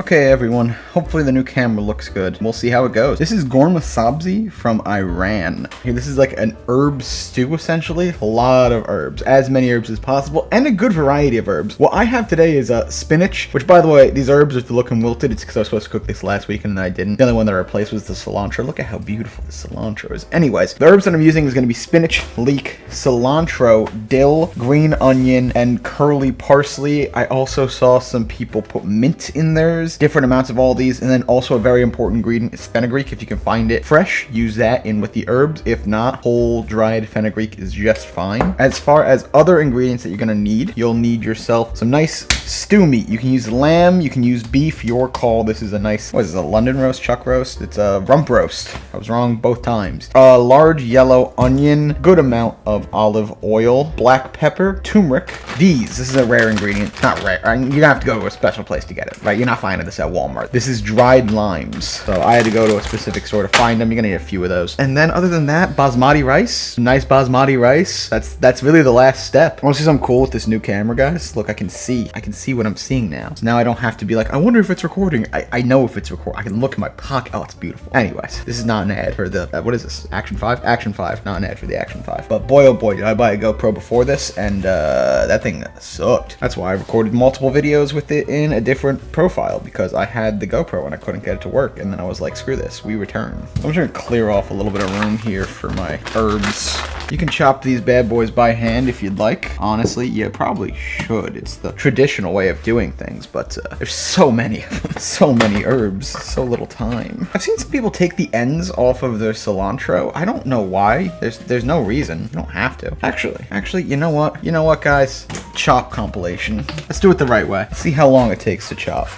Okay, everyone. Hopefully the new camera looks good. We'll see how it goes. This is Ghormeh Sabzi from Iran. Here, this is like an herb stew, essentially. A lot of herbs. As many herbs as possible, and a good variety of herbs. What I have today is spinach, which, by the way, these herbs are looking wilted. It's because I was supposed to cook this last week, and then I didn't. The only one that I replaced was the cilantro. Look at how beautiful the cilantro is. Anyways, the herbs that I'm using is going to be spinach, leek, cilantro, dill, green onion, and curly parsley. I also saw some people put mint in theirs. Different amounts of all these, and then also a very important ingredient is fenugreek. If you can find it fresh, use that in with the herbs. If not, whole dried fenugreek is just fine. As far as other ingredients that you're gonna need, you'll need yourself some nice stew meat. You can use lamb, you can use beef, your call. This is a nice, what is this, a London roast, chuck roast? It's a rump roast. I was wrong both times. A large yellow onion, good amount of olive oil, black pepper, turmeric. This is a rare ingredient. Not rare. You're gonna have to go to a special place to get it, right? You're not finding this at Walmart. This is dried limes. So I had to go to a specific store to find them. You're gonna need a few of those. And then other than that, basmati rice. Nice basmati rice. That's really the last step. Want to see something cool with this new camera, guys? Look, I can see what I'm seeing now. So now I don't have to be like, I wonder if it's recording. I know if it's recording. I can look in my pocket. Oh, it's beautiful. Anyways, this is not an ad for the, what is this? Action 5? Action 5, not an ad for the Action 5. But boy, oh boy, did I buy a GoPro before this, and that thing sucked. That's why I recorded multiple videos with it in a different profile, because I had the GoPro and I couldn't get it to work, and then I was like, screw this, we return. I'm just gonna clear off a little bit of room here for my herbs. You can chop these bad boys by hand if you'd like. Honestly, you probably should. It's the traditional way of doing things, but there's so many of them. So many herbs, so little time. I've seen some people take the ends off of their cilantro. I don't know why. There's no reason. You don't have to. Actually, you know what? You know what, guys? Chop compilation. Let's do it the right way. Let's see how long it takes to chop.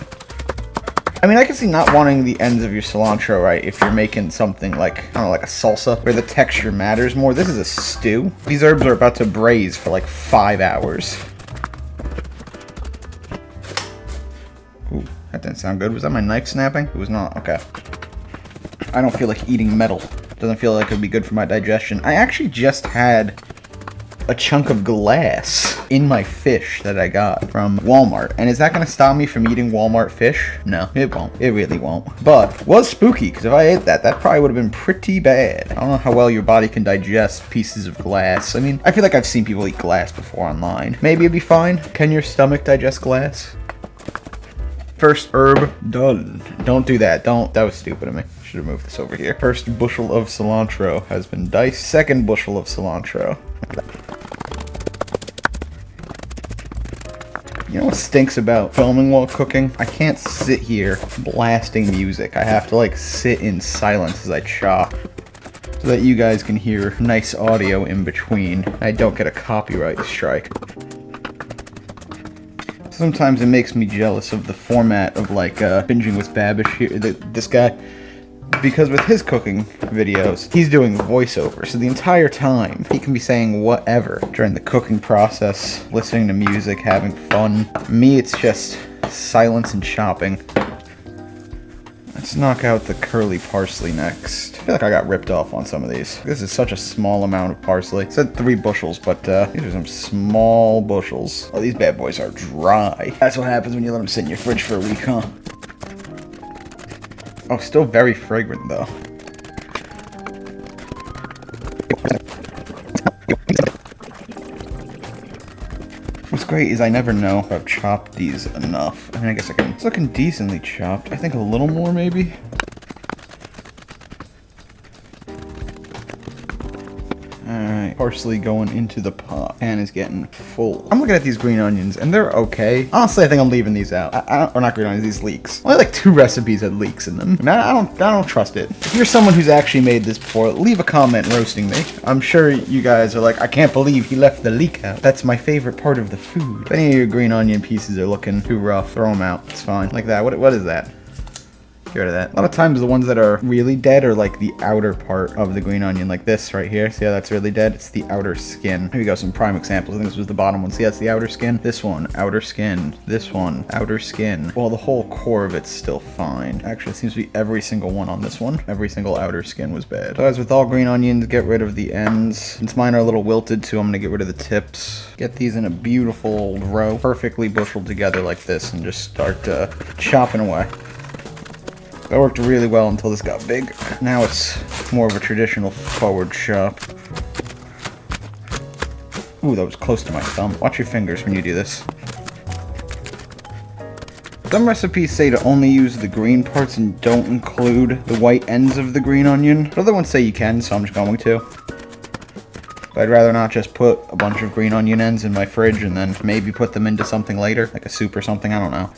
I mean, I can see not wanting the ends of your cilantro, right, if you're making something like, I don't know, like a salsa, where the texture matters more. This is a stew. These herbs are about to braise for like 5 hours. Ooh, that didn't sound good. Was that my knife snapping? It was not. Okay. I don't feel like eating metal. Doesn't feel like it would be good for my digestion. I actually just had a chunk of glass in my fish that I got from Walmart. And is that going to stop me from eating Walmart fish? No, it won't. It really won't. But it was spooky, because if I ate that, that probably would have been pretty bad. I don't know how well your body can digest pieces of glass. I mean, I feel like I've seen people eat glass before online. Maybe it'd be fine. Can your stomach digest glass? First herb done. Don't do that. That was stupid of me. Should have moved this over here. First bushel of cilantro has been diced. Second bushel of cilantro. You know what stinks about filming while cooking? I can't sit here blasting music. I have to like sit in silence as I chop, so that you guys can hear nice audio in between. I don't get a copyright strike. Sometimes it makes me jealous of the format of like Binging with Babish here, this guy. Because with his cooking videos, he's doing voiceover, so the entire time he can be saying whatever during the cooking process, listening to music, having fun. Me, it's just silence and chopping. Let's knock out the curly parsley next. I feel like I got ripped off on some of these. This is such a small amount of parsley. It said 3 bushels, but these are some small bushels. Oh, these bad boys are dry. That's what happens when you let them sit in your fridge for a week, huh? Oh, still very fragrant, though. What's great is I never know if I've chopped these enough. I mean, I guess it's looking decently chopped. I think a little more, maybe? Alright, parsley going into the pot. Pan is getting full. I'm looking at these green onions, and they're okay. Honestly, I think I'm leaving these out. Or not green onions, these leeks. Only like 2 recipes had leeks in them. I don't trust it. If you're someone who's actually made this before, leave a comment roasting me. I'm sure you guys are like, I can't believe he left the leek out. That's my favorite part of the food. If any of your green onion pieces are looking too rough, throw them out. It's fine. Like that. What is that? Get rid of that. A lot of times the ones that are really dead are like the outer part of the green onion, like this right here. See how that's really dead? It's the outer skin. Here we go, some prime examples. I think this was the bottom one. See, that's the outer skin. This one, outer skin. This one, outer skin. Well, the whole core of it's still fine. Actually, it seems to be every single one on this one. Every single outer skin was bad. So as with all green onions, get rid of the ends. Since mine are a little wilted too, I'm gonna get rid of the tips. Get these in a beautiful old row, perfectly busheled together like this, and just start chopping away. That worked really well until this got big. Now it's more of a traditional forward chop. Ooh, that was close to my thumb. Watch your fingers when you do this. Some recipes say to only use the green parts and don't include the white ends of the green onion. But other ones say you can, so I'm just going to. But I'd rather not just put a bunch of green onion ends in my fridge and then maybe put them into something later, like a soup or something, I don't know.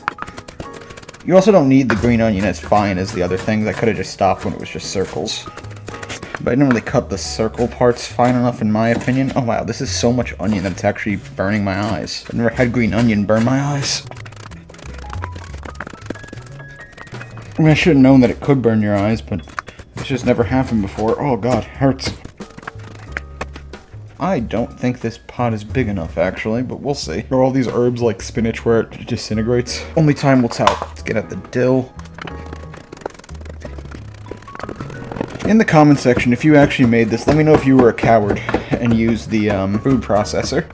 You also don't need the green onion as fine as the other things. I could have just stopped when it was just circles. But I didn't really cut the circle parts fine enough in my opinion. Oh wow, this is so much onion that it's actually burning my eyes. I've never had green onion burn my eyes. I mean, I should have known that it could burn your eyes, but it's just never happened before. Oh god, hurts. I don't think this pot is big enough, actually, but we'll see. Are all these herbs like spinach where it disintegrates? Only time will tell. Let's get at the dill. In the comment section, if you actually made this, let me know if you were a coward and used the food processor.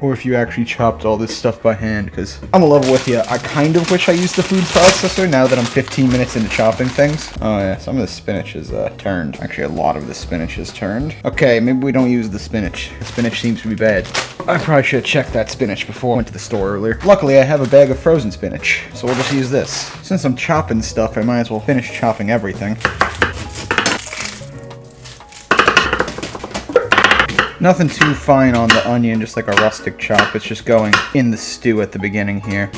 Or if you actually chopped all this stuff by hand, because I'm a level with you. I kind of wish I used the food processor now that I'm 15 minutes into chopping things. Oh yeah, some of the spinach is turned. Actually, a lot of the spinach is turned. Okay, maybe we don't use the spinach. The spinach seems to be bad. I probably should have checked that spinach before I went to the store earlier. Luckily, I have a bag of frozen spinach, so we'll just use this. Since I'm chopping stuff, I might as well finish chopping everything. Nothing too fine on the onion, just like a rustic chop. It's just going in the stew at the beginning here.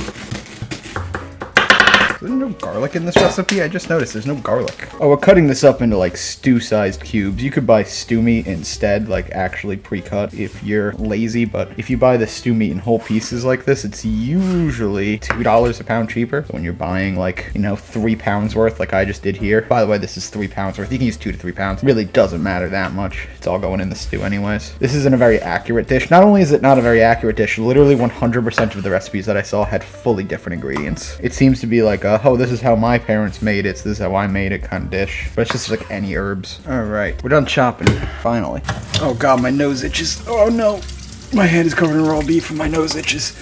There's no garlic in this recipe? I just noticed there's no garlic. Oh, we're cutting this up into like stew-sized cubes. You could buy stew meat instead, like actually pre-cut if you're lazy, but if you buy the stew meat in whole pieces like this, it's usually $2 a pound cheaper. So when you're buying like, you know, 3 pounds worth like I just did here. By the way, this is 3 pounds worth. You can use 2 to 3 pounds. It really doesn't matter that much. It's all going in the stew anyways. This isn't a very accurate dish. Not only is it not a very accurate dish, literally 100% of the recipes that I saw had fully different ingredients. It seems to be like oh, this is how my parents made it, so this is how I made it kind of dish. But it's just like any herbs. Alright, we're done chopping, finally. Oh god, my nose itches. Oh no, my hand is covered in raw beef and my nose itches.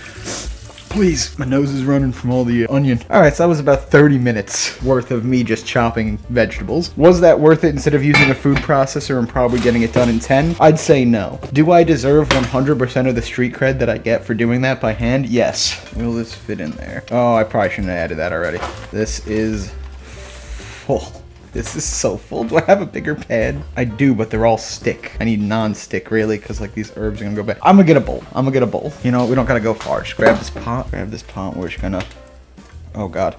Please, my nose is running from all the onion. Alright, so that was about 30 minutes worth of me just chopping vegetables. Was that worth it instead of using a food processor and probably getting it done in 10? I'd say no. Do I deserve 100% of the street cred that I get for doing that by hand? Yes. Will this fit in there? Oh, I probably shouldn't have added that already. This is full. This is so full. Do I have a bigger pan? I do, but they're all stick. I need non-stick, really, because like these herbs are gonna go bad. I'm gonna get a bowl. I'm gonna get a bowl. You know, we don't gotta go far. Just grab this pot. Grab this pot. We're just gonna... Oh, God.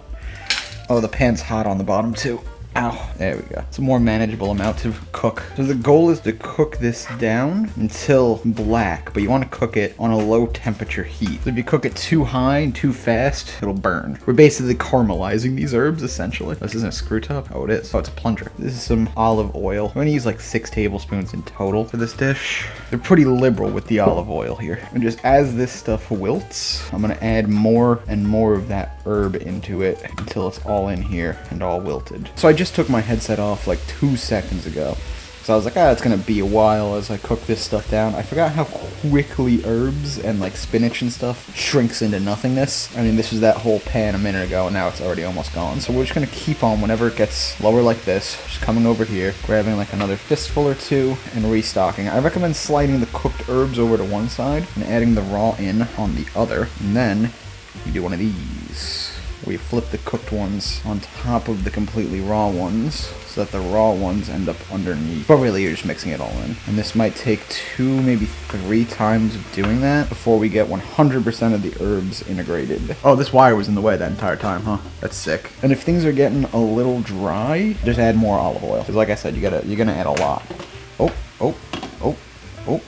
Oh, the pan's hot on the bottom, too. Ow. There we go. It's a more manageable amount to cook. So the goal is to cook this down until black, but you want to cook it on a low temperature heat. So if you cook it too high and too fast, it'll burn. We're basically caramelizing these herbs, essentially. This isn't a screw top? Oh, it is. Oh, it's a plunger. This is some olive oil. I'm going to use like 6 tablespoons in total for this dish. They're pretty liberal with the olive oil here. And just as this stuff wilts, I'm going to add more and more of that herb into it until it's all in here and all wilted. So I just took my headset off like 2 seconds ago. So I was like, it's gonna be a while as I cook this stuff down. I forgot how quickly herbs and like spinach and stuff shrinks into nothingness. I mean, this was that whole pan a minute ago and now it's already almost gone. So we're just gonna keep on whenever it gets lower like this, just coming over here, grabbing like another fistful or two and restocking. I recommend sliding the cooked herbs over to one side and adding the raw in on the other. And then you do one of these. We flip the cooked ones on top of the completely raw ones so that the raw ones end up underneath. But really, you're just mixing it all in. And this might take 2, maybe 3 times of doing that before we get 100% of the herbs integrated. Oh, this wire was in the way that entire time, huh? That's sick. And if things are getting a little dry, just add more olive oil. Because like I said, you're gonna add a lot. Oh, oh, oh, oh.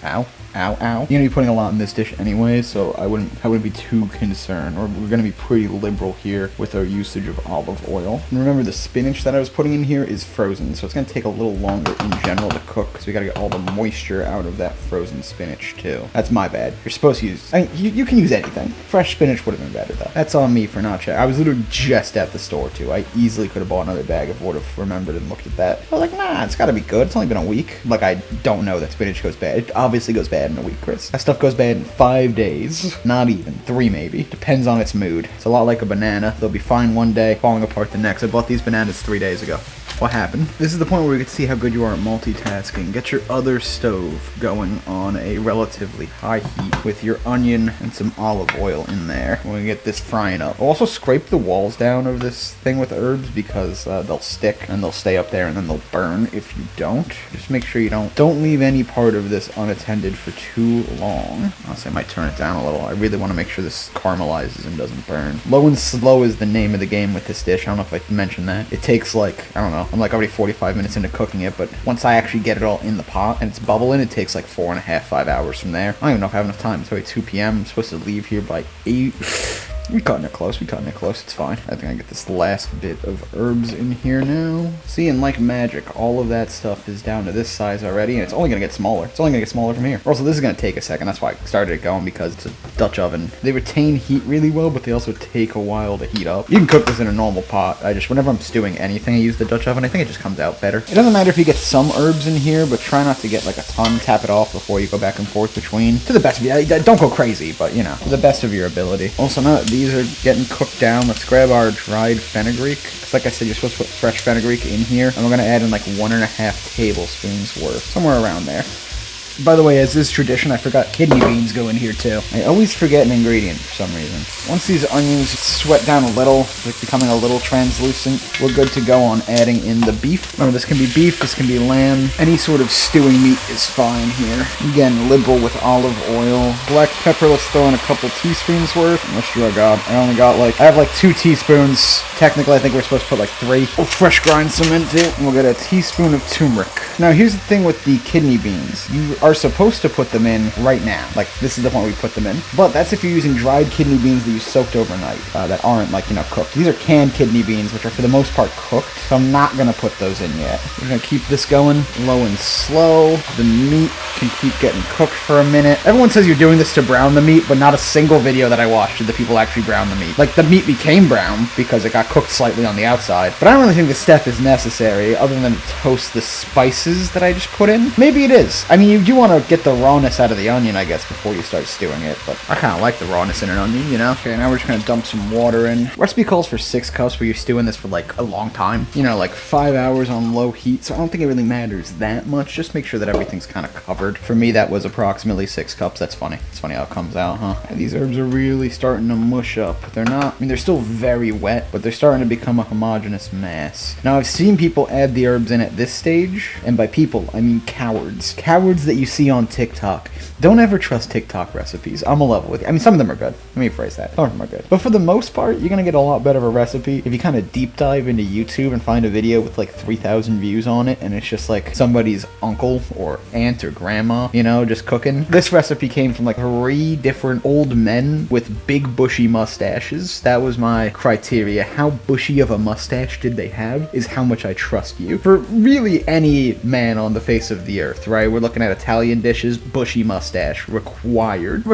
Ow. Ow, ow. You're gonna be putting a lot in this dish anyway, so I wouldn't be too concerned. We're gonna be pretty liberal here with our usage of olive oil. And remember, the spinach that I was putting in here is frozen, so it's gonna take a little longer in general to cook because we gotta get all the moisture out of that frozen spinach too. That's my bad. You're supposed to use, I mean, you can use anything. Fresh spinach would have been better though. That's on me for not checking. I was literally just at the store too. I easily could have bought another bag if I would have remembered and looked at that. I was like, nah, it's gotta be good. It's only been a week. Like, I don't know that spinach goes bad. It obviously goes bad in a week, Chris. That stuff goes bad in 5 days. Not even. 3 maybe. Depends on its mood. It's a lot like a banana. They'll be fine one day, falling apart the next. I bought these bananas 3 days ago. What happened? This is the point where we can see how good you are at multitasking. Get your other stove going on a relatively high heat with your onion and some olive oil in there. We're gonna get this frying up. Also scrape the walls down of this thing with herbs because they'll stick and they'll stay up there and then they'll burn if you don't. Just make sure you don't leave any part of this unattended for too long. Honestly, I might turn it down a little. I really want to make sure this caramelizes and doesn't burn. Low and slow is the name of the game with this dish. I don't know if I mentioned that. It takes like, I don't know, I'm like already 45 minutes into cooking it, but once I actually get it all in the pot and it's bubbling, it takes like 4.5, 5 hours from there. I don't even know if I have enough time. It's already 2 p.m. I'm supposed to leave here by 8. We cutting it close. It's fine. I think I get this last bit of herbs in here now. See, and like magic, all of that stuff is down to this size already, and it's only gonna get smaller. It's only gonna get smaller from here. Also, this is gonna take a second. That's why I started it going, because it's a Dutch oven. They retain heat really well, but they also take a while to heat up. You can cook this in a normal pot. Whenever I'm stewing anything, I use the Dutch oven. I think it just comes out better. It doesn't matter if you get some herbs in here, but try not to get like a ton. Tap it off before you go back and forth between. To the best of your, don't go crazy, but you know, to the best of your ability. Also, now that these are getting cooked down, let's grab our dried fenugreek. Because like I said, you're supposed to put fresh fenugreek in here. And we're going to add in like 1.5 tablespoons worth. Somewhere around there. By the way, as is tradition, I forgot kidney beans go in here too. I always forget an ingredient for some reason. Once these onions sweat down a little, like becoming a little translucent, we're good to go on adding in the beef. Remember, this can be beef, this can be lamb. Any sort of stewing meat is fine here. Again, liberal with olive oil. Black pepper, let's throw in a couple teaspoons worth. How much do I got? I have like 2 teaspoons. Technically, I think we're supposed to put like 3. We'll fresh grind some into it, and we'll get a teaspoon of turmeric. Now, here's the thing with the kidney beans. You are supposed to put them in right now. Like, this is the point we put them in. But that's if you're using dried kidney beans that you soaked overnight, that aren't, like, you know, cooked. These are canned kidney beans, which are for the most part cooked, so I'm not gonna put those in yet. We're gonna keep this going low and slow. The meat can keep getting cooked for a minute. Everyone says you're doing this to brown the meat, but not a single video that I watched did the people actually brown the meat. Like, the meat became brown because it got cooked slightly on the outside, but I don't really think this step is necessary other than to toast the spices that I just put in. Maybe it is. I mean, you do want to get the rawness out of the onion, I guess, before you start stewing it, but I kind of like the rawness in an onion, you know? Okay, now we're just gonna dump some water in. Recipe calls for 6 cups, but you're stewing this for like a long time. You know, like 5 hours on low heat, so I don't think it really matters that much. Just make sure that everything's kind of covered. For me, that was approximately 6 cups. That's funny. It's funny how it comes out, huh? And these herbs are really starting to mush up. They're not, I mean, they're still very wet, but they're starting to become a homogeneous mass. Now, I've seen people add the herbs in at this stage, and by people, I mean cowards. Cowards that you see on TikTok. Don't ever trust TikTok recipes. I'm a level with you. I mean, some of them are good. Let me rephrase that. Some of them are good. But for the most part, you're gonna get a lot better of a recipe if you kind of deep dive into YouTube and find a video with like 3,000 views on it, and it's just like somebody's uncle or aunt or grandma, you know, just cooking. This recipe came from like 3 different old men with big bushy mustaches. That was my criteria. How bushy of a mustache did they have is how much I trust you. For really any man on the face of the earth, right? We're looking at Italian dishes, bushy mustache required.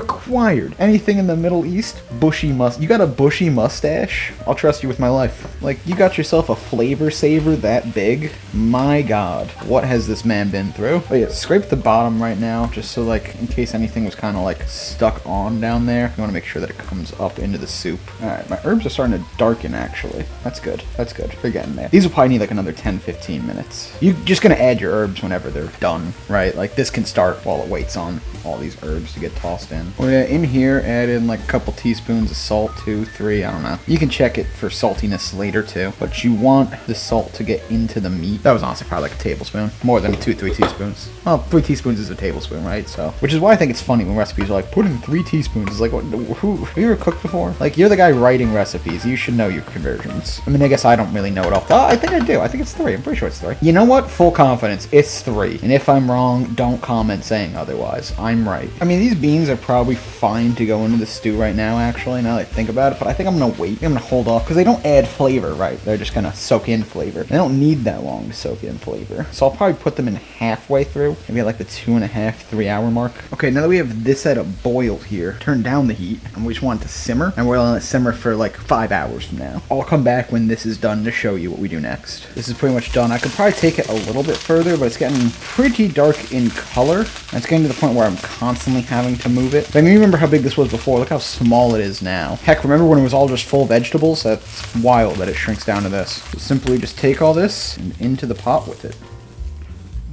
Anything in the Middle East, bushy mustache. You got a bushy mustache? I'll trust you with my life. Like, you got yourself a flavor saver that big? My God, what has this man been through? Oh yeah, scrape the bottom right now, just so like, in case anything was kind of like stuck on down there. You want to make sure that it comes up into the soup. Alright, my herbs are starting to darken actually. That's good. They're getting there. These will probably need like another 10-15 minutes. You're just gonna add your herbs whenever they're done, right? Like, this can start while it waits on all these herbs to get tossed in. Oh yeah, in here, add in like a couple teaspoons of salt, 2, 3, I don't know. You can check it for saltiness later too, but you want the salt to get into the meat. That was honestly probably like a tablespoon. More than 2-3 teaspoons. Well, 3 teaspoons is a tablespoon, right? So, which is why I think it's funny when recipes are like, put in 3 teaspoons. It's like, what, who, have you ever cooked before? Like, you're the guy writing recipes. You should know your conversions. I mean, I guess I don't really know it all. I think I do. I think it's 3. I'm pretty sure it's 3. You know what? Full confidence. It's 3. And if I'm wrong, don't comment comment saying otherwise. I'm right. I mean, these beans are probably fine to go into the stew right now, actually, now that I think about it, but I think I'm gonna wait. I'm gonna hold off, because they don't add flavor, right? They're just gonna soak in flavor. They don't need that long to soak in flavor. So I'll probably put them in halfway through, maybe at like the 2.5, 3 hour mark. Okay, now that we have this at a boil here, turn down the heat, and we just want it to simmer, and we're gonna let it simmer for like 5 hours from now. I'll come back when this is done to show you what we do next. This is pretty much done. I could probably take it a little bit further, but it's getting pretty dark in color. And it's getting to the point where I'm constantly having to move it. But I mean, you remember how big this was before. Look how small it is now. Heck, remember when it was all just full vegetables? That's wild that it shrinks down to this. So simply just take all this and into the pot with it.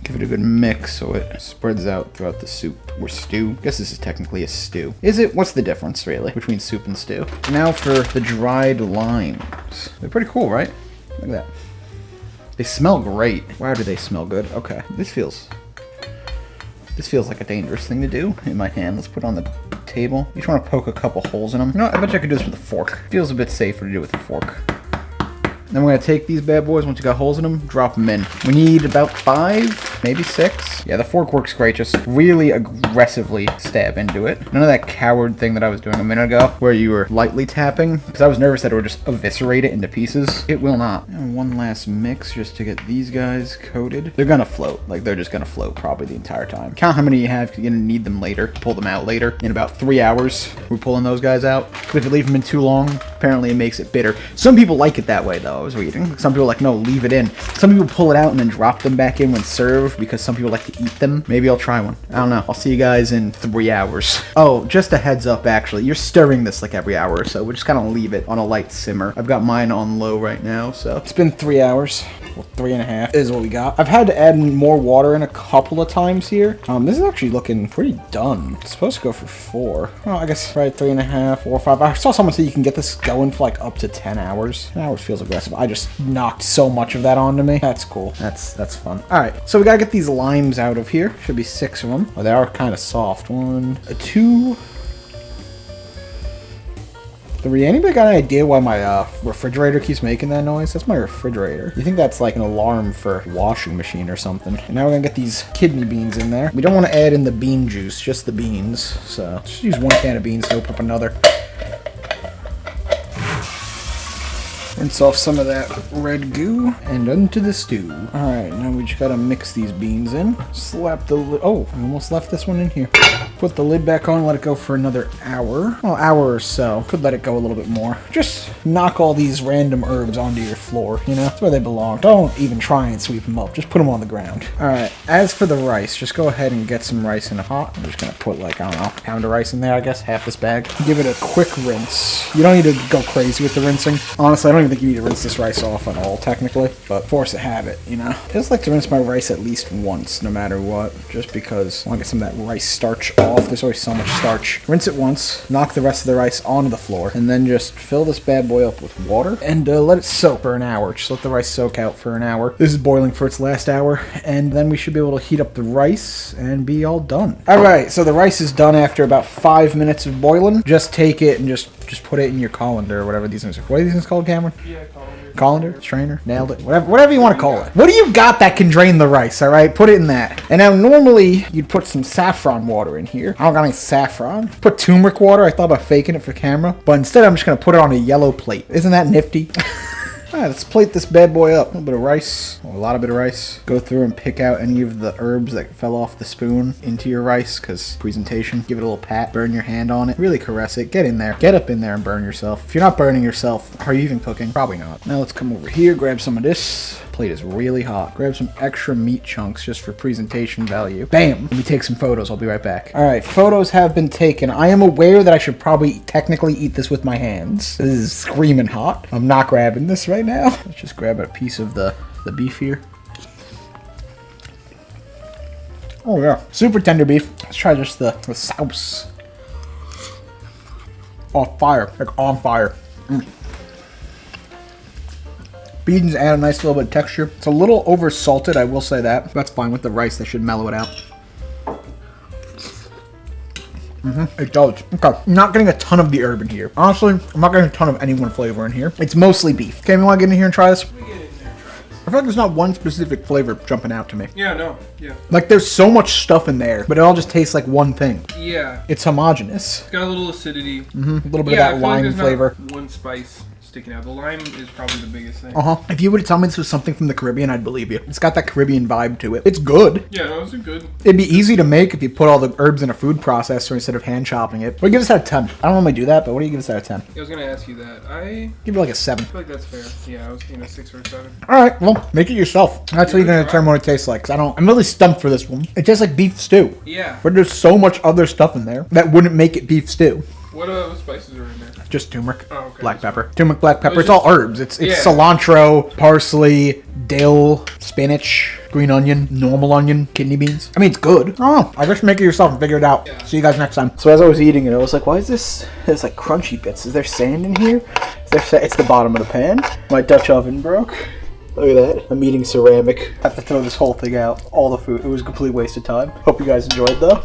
Give it a good mix so it spreads out throughout the soup or stew. I guess this is technically a stew. Is it? What's the difference, really, between soup and stew? Now for the dried limes. They're pretty cool, right? Look at that. They smell great. Wow, do they smell good? Okay, this feels like a dangerous thing to do in my hand. Let's put it on the table. You just want to poke a couple holes in them. You know what? I bet you I could do this with a fork. Feels a bit safer to do with a fork. Then we're going to take these bad boys, once you got holes in them, drop them in. We need about 5, maybe 6. Yeah, the fork works great. Just really aggressively stab into it. None of that coward thing that I was doing a minute ago, where you were lightly tapping, because I was nervous that it would just eviscerate it into pieces. It will not. And one last mix just to get these guys coated. They're going to float. Like, they're just going to float probably the entire time. Count how many you have, because you're going to need them later. Pull them out later. In about 3 hours, we're pulling those guys out. But if you leave them in too long, apparently it makes it bitter. Some people like it that way, though. I was reading. Some people are like, no, leave it in. Some people pull it out and then drop them back in when served because some people like to eat them. Maybe I'll try one. I don't know. I'll see you guys in 3 hours. Oh, just a heads up, actually. You're stirring this like every hour or so. We're just kind of leave it on a light simmer. I've got mine on low right now, so. It's been 3 hours. Well, 3.5 is what we got. I've had to add more water in a couple of times here. This is actually looking pretty done. It's supposed to go for 4. Well, I guess right 3.5, 4, 5. I saw someone say you can get this going for like up to 10 hours. 10 hours feels aggressive. I just knocked so much of that onto me. That's cool. That's fun. All right, so we gotta get these limes out of here. Should be 6 of them. Oh, they are kind of soft. 1, 2, 3. Anybody got an idea why my refrigerator keeps making that noise? That's my refrigerator. You think that's like an alarm for a washing machine or something. And now we're gonna get these kidney beans in there. We don't want to add in the bean juice, just the beans. So just use 1 can of beans to open up another. Rinse off some of that red goo and into the stew. Alright, now we just gotta mix these beans in. Slap the lid. Oh, I almost left this one in here. Put the lid back on, let it go for another hour. Well, hour or so. Could let it go a little bit more. Just knock all these random herbs onto your floor, you know? That's where they belong. Don't even try and sweep them up. Just put them on the ground. Alright, as for the rice, just go ahead and get some rice in a pot. I'm just gonna put like, I don't know, a pound of rice in there, I guess. Half this bag. Give it a quick rinse. You don't need to go crazy with the rinsing. Honestly, I don't even think you need to rinse this rice off at all, technically. But force a habit, you know? I just like to rinse my rice at least once, no matter what. Just because I want to get some of that rice starch off. There's always so much starch. Rinse it once, knock the rest of the rice onto the floor, and then just fill this bad boy up with water and let it soak for an hour. Just let the rice soak out for an hour. This is boiling for its last hour, and then we should be able to heat up the rice and be all done. Alright, so the rice is done after about 5 minutes of boiling. Just take it and just put it in your colander or whatever these things are. What are these things called, Cameron? Yeah, colander, strainer, nailed it, whatever you want to call it. What do you got that can drain the rice, all right? Put it in that. And now normally you'd put some saffron water in here. I don't got any saffron. Put turmeric water. I thought about faking it for camera, but instead I'm just going to put it on a yellow plate. Isn't that nifty? Alright, let's plate this bad boy up. A little bit of rice, or a lot of bit of rice. Go through and pick out any of the herbs that fell off the spoon into your rice, because presentation. Give it a little pat, burn your hand on it, really caress it, get in there. Get up in there and burn yourself. If you're not burning yourself, are you even cooking? Probably not. Now let's come over here, grab some of this. Plate is really hot. Grab some extra meat chunks just for presentation value. Bam! Let me take some photos. I'll be right back. Alright, photos have been taken. I am aware that I should probably technically eat this with my hands. This is screaming hot. I'm not grabbing this right now. Let's just grab a piece of the beef here. Oh yeah, super tender beef. Let's try just the sauce. On fire, like on fire. Beans add a nice little bit of texture. It's a little over salted, I will say that. That's fine with the rice, that should mellow it out. It does. Okay, I'm not getting a ton of the herb in here. Honestly, I'm not getting a ton of any one flavor in here. It's mostly beef. Okay, we want to get in here and try this? feel like there's not one specific flavor jumping out to me. Yeah, no. Yeah. Like, there's so much stuff in there, but it all just tastes like one thing. Yeah. It's homogenous. It's got a little acidity. A little bit Yeah, of I that feel like lime there's flavor. not one spice sticking out. The lime is probably the biggest thing. If you would tell me this was something from the Caribbean, I'd believe you. It's got that Caribbean vibe to it. It's good. Yeah, no, it's good. It'd be easy to make if you put all the herbs in a food processor instead of hand chopping it. What do you give this out of 10? I don't normally do that, but what do you give this out of 10? I was gonna ask you that. I Give it like a 7. feel like that's fair. Yeah, I was thinking a 6 or a 7. Alright, well, make it yourself. That's how you're gonna determine what it tastes like, 'cause I'm really stumped for this one. It tastes like beef stew. Yeah. But there's so much other stuff in there that wouldn't make it beef stew. What spices are in there? Just turmeric, Oh, okay. black pepper. Turmeric, black pepper. It's It's all herbs. It's Yeah. cilantro, parsley, dill, spinach, green onion, normal onion, kidney beans. I mean, it's good. Oh, I guess make it yourself and figure it out. Yeah. See you guys next time. So as I was eating it, I was like, why is this? There's like crunchy bits. Is there sand in here? It's the bottom of the pan. My Dutch oven broke. Look at that. I'm eating ceramic. I have to throw this whole thing out. All the food. It was a complete waste of time. Hope you guys enjoyed though.